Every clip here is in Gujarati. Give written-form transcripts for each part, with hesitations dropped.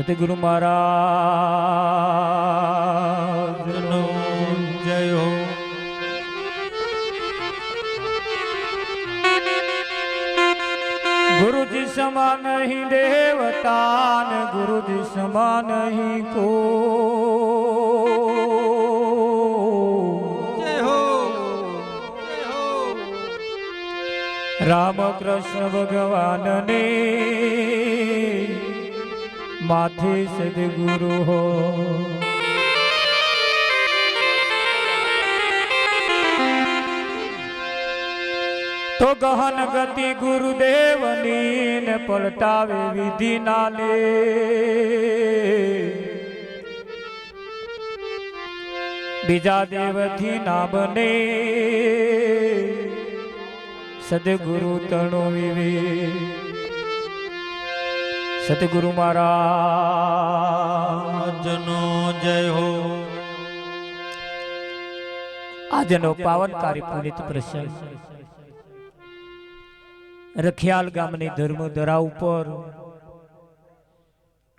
સદગુરુ મહારાજનો જય હો। गुरुजी समान नहीं देवतान, गुरुजी समान नहीं को। जय हो जय हो। राम कृष्ण भगवान ने माथे सदगुरु हो। तो गहन गति गुरुदेवनी ने पलटावे विधि नाले। बीजा देव थी ना बने सदगुरु तणो विवे। सतगुरु महाराजनो जय हो। આજનો પાવનકારી પુનિત પ્રસંગ રખિયાલ ગામની ધર્મધરા ઉપર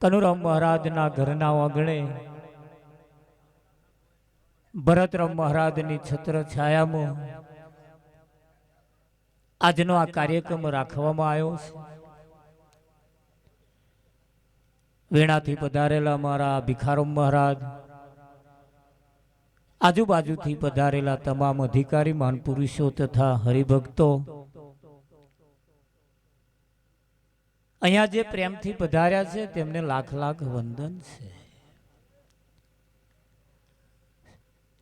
કનુરામ મહારાજના ઘરના આંગણે ભરતરામ મહારાજની છત્ર છાયામાં આજનો આ કાર્યક્રમ રાખવામાં આવ્યો છે। વેણાથી પધારેલા મારા ભિખારામ મહારાજ, આજુબાજુથી પધારેલા તમામ અધિકારી મહાનપુરુષો તથા હરિભક્તો, અહીંયા જે પ્રેમથી પધાર્યા છે તેમને લાખ લાખ વંદન છે।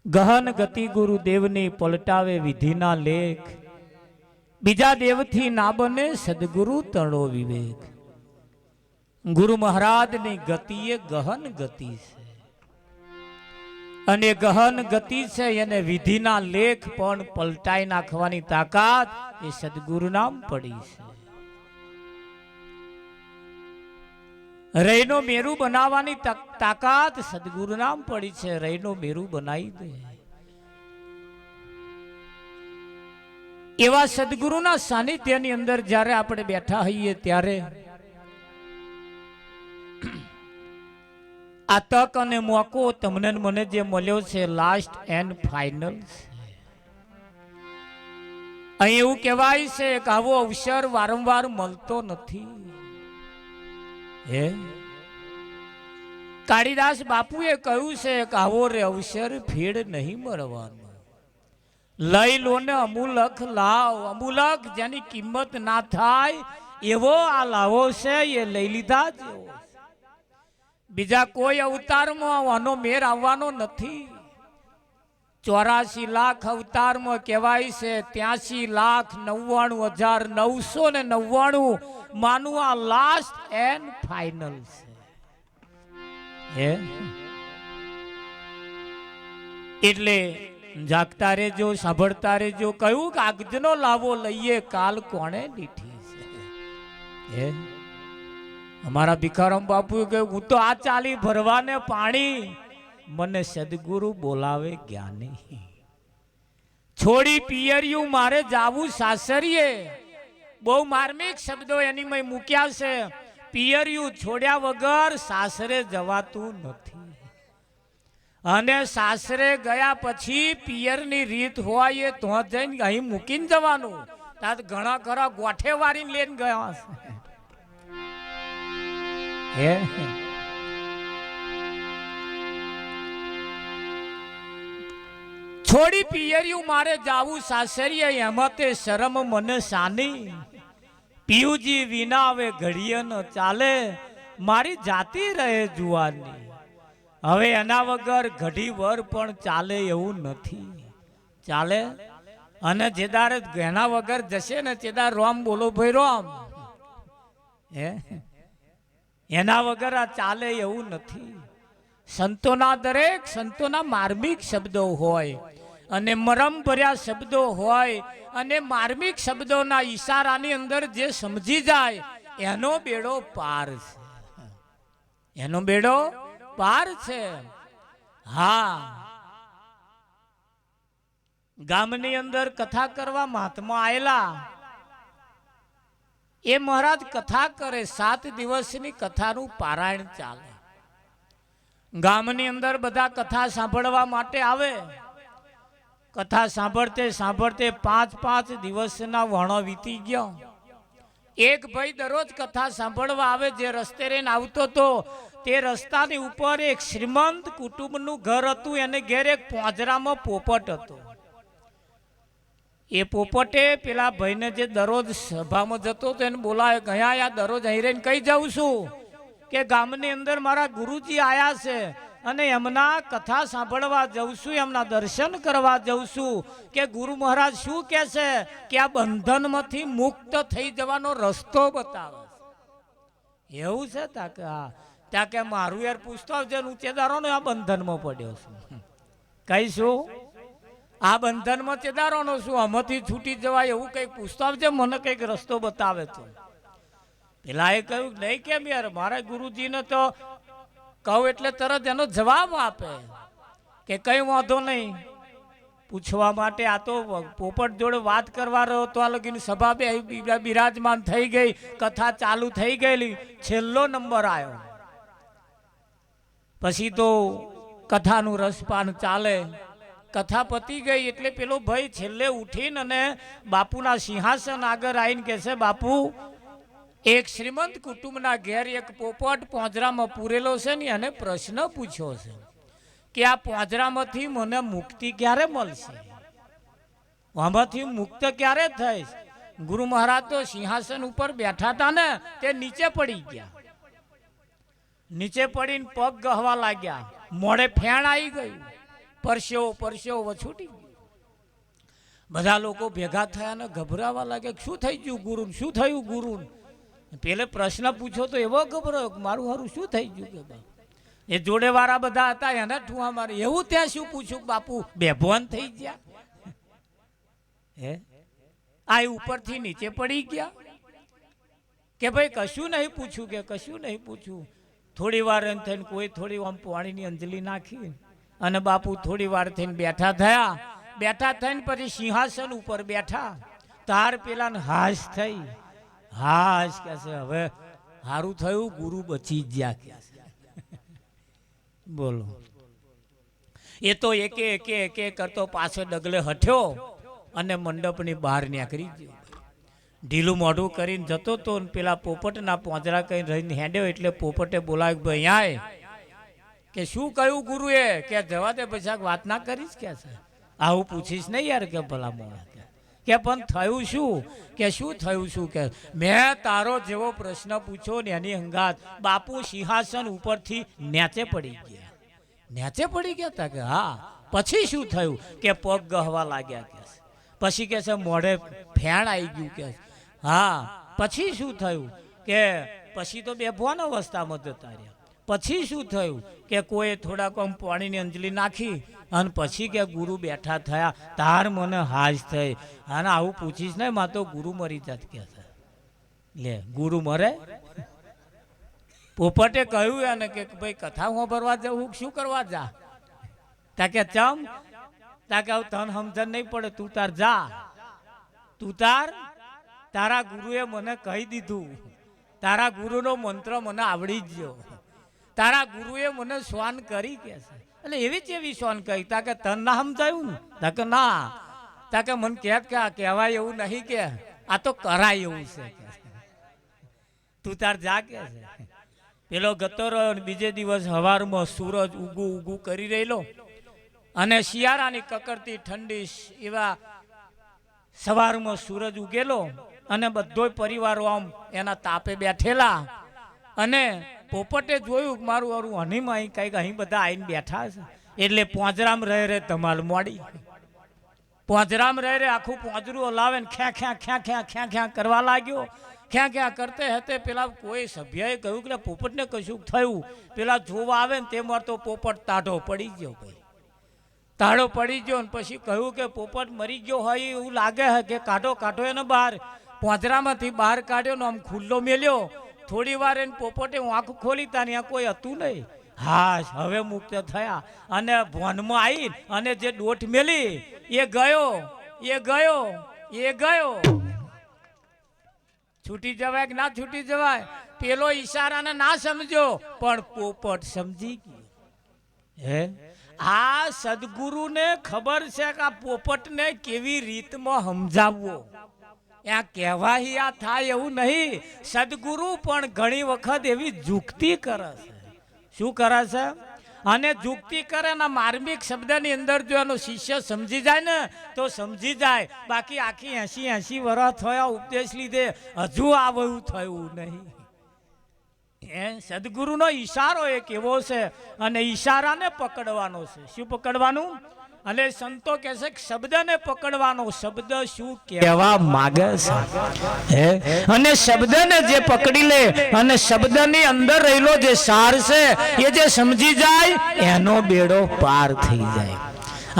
ગહન ગતિ ગુરુદેવની પલટાવે વિધિના લેખ। બીજા દેવથી ના બને સદગુરુ તણો વિવેક। ગુરુ મહારાજની ગતિ એ ગહન ગતિ છે અને ગહન ગતિ છે એને વિધિના લેખ પણ પલટાઈ નાખવાની તાકાત એ સદગુરુ નામ પડી છે। રૈનો મેરુ બનાવવાની તાકાત સદગુરુ નામ પડી છે। રૈનો મેરુ બનાવી દે એવા સદગુરુના સાનિધ્યની અંદર જ્યારે આપણે બેઠા હોઈએ ત્યારે આ તક અને મોકો તમને મને જે મળ્યો છે લાસ્ટ એન્ડ ફાઇનલ છે। અહીં એવું કહેવાય છે કે આવો અવસર વારંવાર મળતો નથી। હે કાળીદાસ બાપુએ કહ્યું છે કે આવો રે અવસર ફેડ નહીં મળવાનો। લઈ લો ને અમૂલક લાવ। અમૂલક જેની કિંમત ના થાય એવો આ લાવો છે, એ લઈ લીધા જેવો। બીજા કોઈ અવતારમાં આનો મેર આવવાનો નથી। 84 લાખ અવતારમાં કહેવાય છે 83,99,999 માનું આ લાસ્ટ એન્ડ ફાઇનલ છે। એટલે જાગતા રહેજો, સાંભળતા રહેજો। કહ્યું કે આગજનો લાવો લઈએ કાલ કોણે દીઠી છે। અમારા ભિખારામ બાપુએ કહ્યું હું તો આ ચાલી ભરવાને પાણી, મને સદગુરુ બોલાવે જ્ઞાની। છોડી પિયરિયું મારે જાવું સાસરીએ। બહુ માર્મિક શબ્દો એની મેં મૂક્યા છે। પિયરિયું છોડ્યા વગર સાસરે જવાતું નથી અને સાસરે ગયા પછી પિયરની રીત હોય એ તો જઈને અહીં મૂકીને જવાનું। ત્યાં ઘણા ખરા ગોઠે વાળીને લઈને ગયા છે। છોડી પિયરિયું મારે જાવું સાસરીએ, એમાં તે શરમ મને સાની। પિયુજી વિના હવે ઘડીએ ન ચાલે, મારી જાતી રહે જુવાની। હવે એના વગર ઘડી વર પણ ચાલે એવું નથી। ચાલે અને જેદાર એના વગર જશે ને તેદાર રોમ બોલો ભાઈ રોમ। એના વગર આ ચાલે એવું નથી। સંતોના દરેક સંતોના માર્મિક શબ્દો હોય અને મરમ ભર્યા શબ્દો હોય અને માર્મિક શબ્દોના ઈશારાની અંદર જે સમજી જાય એનો બેડો પાર છે। એનો બેડો પાર છે। હા, ગામની અંદર કથા કરવા મહાત્મા આયેલા। એ મહારાજ કથા કરે, 7 દિવસની કથાનું પારાયણ ચાલે। ગામની અંદર બધા કથા સાંભળવા માટે આવે. કથા સાંભળતે સાંભળતે 5 દિવસના વણો વીતી ગયા. એક ભાઈ દરરોજ કથા સાંભળવા આવે, જે રસ્તે રહીને આવતો તો તે રસ્તાની ઉપર એક શ્રીમંત કુટુંબનું ઘર હતું. એને ઘેર એક પોંજરામાં પોપટ હતો. એ પોપટે પેલા ભાઈને જે દરરોજ સભામાં જતો તો એને બોલાવે, ગયા યા દરરોજ અહીં રહીને કઈ જાઉં છું કે ગામની અંદર મારા ગુરુજી આયા છે અને એમના કથા સાંભળવા જઉં છું, એમના દર્શન કરવા જઉં છું કે ગુરુ મહારાજ શું કહે છે કે આ બંધનમાંથી મુક્ત થઈ જવાનો રસ્તો બતાવે છે. એવું છે તાકે હા, ત્યાં કે મારું યાર પૂછતો આવજે, ઉચેદારો ને આ બંધનમાં પડ્યો છું. કહીશું આ બંધનમાં ચેદારોનો શું, આમાંથી છૂટી જવાય એવું કંઈક પૂછતો આવજે, મને કંઈક રસ્તો બતાવે તો. પેલા એ કહ્યું નહીં કેમ યાર, મારા ગુરુજીને તો કહું એટલે તરત એનો જવાબ આપે કે કઈ વાંધો નહીં. પૂછવા માટે આ તો પોપટ જોડે વાત કરવા રહ્યો તો આ લગીને સભા બિરાજમાન થઈ ગઈ, કથા ચાલુ થઈ ગયેલી, છેલ્લો નંબર આવ્યો. પછી તો કથાનું રસપાન ચાલે. કથા પતી ગઈ એટલે પેલો ભાઈ છેલ્લે ઉઠીને અને બાપુના સિંહાસન આગળ આવીને કહે છે, બાપુ એક શ્રીમંત કુટુંબના ઘેર એક પોપટ પોંજરામાં પૂરેલો છે ને, એને પ્રશ્ન પૂછ્યો છે કે આ પોંજરામાંથી મને મુક્તિ ક્યારે મળશે, આમાંથી મુક્ત ક્યારે થઈશ. ગુરુ મહારાજ તો સિંહાસન ઉપર બેઠા હતા ને, તે નીચે પડી ગયા. નીચે પડીને પગ ગહવા લાગ્યા, મોઢે ફેણ આવી ગયું, પરસેવો વછૂટી ગયો. બધા લોકો ભેગા થયા ને ગભરાવા લાગ્યા, શું થઈ ગયું ગુરુ, શું થયું ગુરુ. પેલે પ્રશ્ન પૂછ્યો તો એવો ગભરાયો, મારું હારું શું થઈ ગયું કે ભાઈ. એ જોડે વાળા બધા હતા, એને ઠુવા મારી, એવું ત્યાં શું પૂછ્યું બાપુ, બેભોન થઈ ગયા. હે આ ઉપરથી નીચે પડી ગયા કે ભાઈ કશું નહીં પૂછ્યું, કે કશું નહીં પૂછ્યું. થોડી વાર એમ થઈને કોઈ થોડી આમ પાણીની અંજલિ નાખી અને બાપુ થોડી વાર થઈને બેઠા થયા. બેઠા થઈને પછી સિંહાસન ઉપર બેઠા. તાર પેલા હાશ થઈ, હાશ કે છે હવે સારું થયું, ગુરુ બચી ગયા કે છે. બોલો, એ તો એકે કરતો પાછો ડગલે હઠ્યો અને મંડપની બહાર નીકળી ગયો. ઢીલું મોઢું કરીને જતો તો પેલા પોપટના પોંજરા કઈ રહીને હેડ્યો એટલે પોપટે બોલાવ્યો, ભાઈ આય કે શું કહ્યું ગુરુએ, કે જવા દે પછી વાત ના કરીશ કે છે. આવું પૂછીશ નહીં યાર કે ભલા મોણા કે પણ થયું શું, કે શું થયું શું, કે મેં તારો જેવો પ્રશ્ન પૂછ્યો ને એની હંગાત બાપુ સિંહાસન ઉપરથી નેચે પડી ગયા. નેચે પડી ગયા તા કે હા. પછી શું થયું કે પગ ગહવા લાગ્યા કે પછી કે છે મોઢે ફેણ આવી ગયું કે હા. પછી શું થયું કે પછી તો બેભોન અવસ્થામાં જતા રહ્યા. પછી શું થયું કે કોઈ થોડાક આમ પાણીની અંજલિ નાખી અને પછી કે ગુરુ બેઠા થયા. તાર મને હાજ થઈ. અને આવું પૂછીશ ને માં તો ગુરુ મરી જાત કે છે. લે ગુરુ મરે. પોપટે કહ્યું એને કે ભાઈ કથા સાંભળવા જવું, શું કરવા જા. તા કે ચમ, તા કે તન સમજણ નહીં પડે, તું તાર જા. તું તારા ગુરુએ મને કહી દીધું, તારા ગુરુનો મંત્ર મને આવડી ગયો, તારા ગુરુએ મને શ્વાન કરી કે છે. એટલે એવી જ એવી શ્વાન કરી. તા કે તન ના સમજાયું ને, તા કે ના. તા કે મને કે કહેવાય એવું નહીં, કે આ તો કરાય એવું છે. તું તાર જા કે છે. પેલો ગતો રહ્યો. બીજે દિવસ સવારમાં સૂરજ ઉગું કરી રહેલો અને શિયાળાની કકડતી ઠંડી એવા સવારમાં સૂરજ ઉગેલો અને બધોય પરિવારો આમ એના તાપે બેઠેલા. અને પોપટે જોયું મારું અરું હનીમાં અહીં કંઈક અહીં બધા આવીને બેઠા છે. એટલે પોંજરામ રહે ધમાલ મોડી. પોંજરામ રહે આખું પોંજરું હલાવે ને ખ્યા કરવા લાગ્યો. ખ્યા કરતે હતે પેલા કોઈ સભ્યએ કહ્યું કે પોપટને કશું થયું. પેલા જોવા આવે ને તે માર તો પોપટ તાઢો પડી ગયો. ભાઈ તાળો પડી ગયો ને પછી કહ્યું કે પોપટ મરી ગયો હોય એવું લાગે છે, કે કાઢો એને બહાર. પોંજરામાંથી બહાર કાઢ્યો ને આમ ખુલ્લો મેલ્યો. થોડી વાર એને પોપટે આંખ ખોલી તા ત્યાં કોઈ હતું નહીં. હા હવે મુક્ત થયા અને ભોનમાં આવી અને જે દોટ મેલી એ ગયો. છૂટી જવાય કે ના છૂટી જવાય, પેલો ઈશારાને ના સમજો પણ પોપટ સમજી ગયો. હે આ સદગુરુને ખબર છે કે આ પોપટને કેવી રીતમાં સમજાવવો. ત્યાં કહેવાય થાય એવું નહીં. સદગુરુ પણ ઘણી વખત એવી જુક્તિ કરે છે. શું કરે છે? અને જુક્તિ કરે ના માર્મિક શબ્દની અંદર જો એનો શિષ્ય સમજી જાય ને તો સમજી જાય. બાકી આખી 80 વર્ષ થયા ઉપદેશ લીધે હજુ આવું થયું નહીં. સદગુરુનો ઈશારો એક એવો છે અને ઈશારાને પકડવાનો છે. શું પકડવાનું? અને સંતો કહે છે કે શબ્દને પકડવાનો. શબ્દ શું કહેવા માંગે છે અને શબ્દને જે પકડી લે અને શબ્દની અંદર રહેલો જે સાર છે એ જે સમજી જાય એનો બેડો પાર થઈ જાય.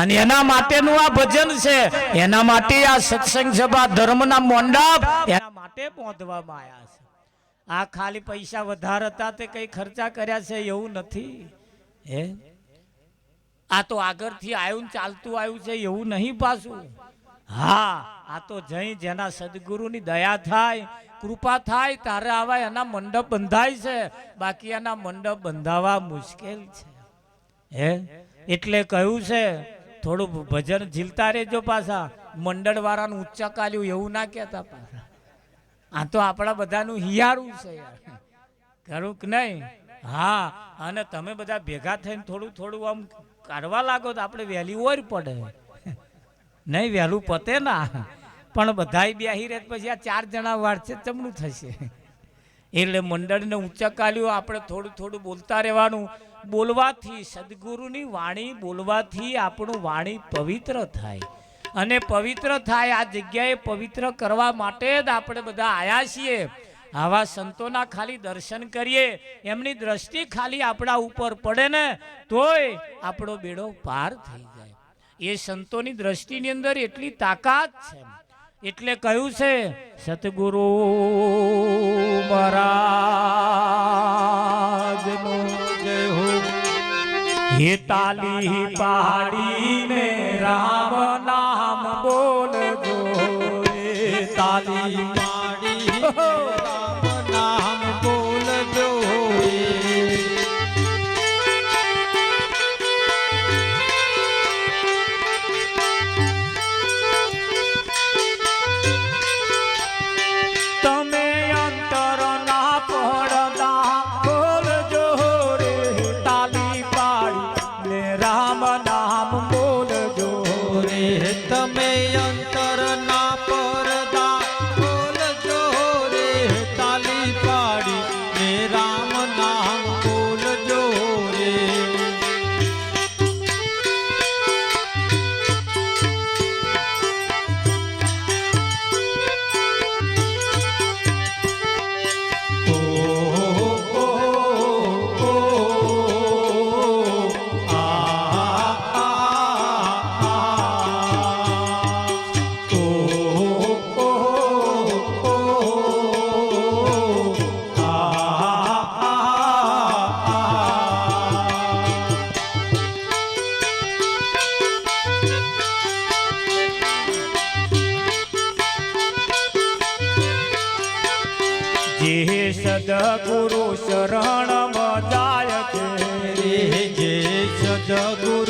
અને એના માટેનું આ ભજન છે. એના માટે આ સત્સંગ સભા ધર્મના મંડપ એના માટે બાંધવામાં આવ્યા છે. આ ખાલી પૈસા વધારે હતા તે કઈ ખર્ચા કર્યા છે એવું નથી. હે આ તો આગળથી આવ્યું ચાલતું આવ્યું છે એવું નહીં પાછું. હા આ તો જઈ જેના સદગુરુની દયા થાય કૃપા થાય તારે આવા એના મંડપ બંધાય છે. બાકી એના મંડપ બંધાવા મુશ્કેલ છે. હે એટલે કહ્યું છે થોડું ભજન ઝીલતા રહેજો. પાછા મંડળ વાળાનું ઉચ્ચા કાલ્યું એવું ના કહેતા પાછા. આ તો આપણા બધાનું હિયારું છે યાર, ખરું કે નહીં? હા અને તમે બધા ભેગા થઈને થોડું થોડું આમ કરવા લાગો તો આપણે વહેલી ઓર પડે નહીં. વહેલું પતે ના પણ બધાય બેહી રહે પછી આ 4 જણા વાળશે ચમનું થશે. એટલે મંડળને ઊંચા કાલ્યું આપણે થોડું થોડું બોલતા રહેવાનું. બોલવાથી સદગુરુની વાણી બોલવાથી આપણું વાણી પવિત્ર થાય અને પવિત્ર થાય. આ જગ્યાએ પવિત્ર કરવા માટે જ આપણે બધા આવ્યા છીએ. આવા સંતોના ખાલી દર્શન કરીએ એમની દ્રષ્ટિ ખાલી આપણા ઉપર પડે ને તોય આપણો બેડો પાર થઈ જાય. એ સંતોની દ્રષ્ટિની અંદર એટલી તાકાત છે. એટલે કહ્યું છે સતગુરુ મહારાજનો જય હો. હે તાલી પાડીને રામ નામ બોલજો. તાલી પાડી રામ નામ બોલજો. તમે અંતર ના પડદા બોલજો રે. તાલી પાડી ને રામ નામ બોલજો રે. તમે અંતર ના પડદા બોલજો રે. તાલી પાડી ને રામ નામ બોલજો રે. જે સદગુરુ શરણ જાય છે. જે સદગુરુ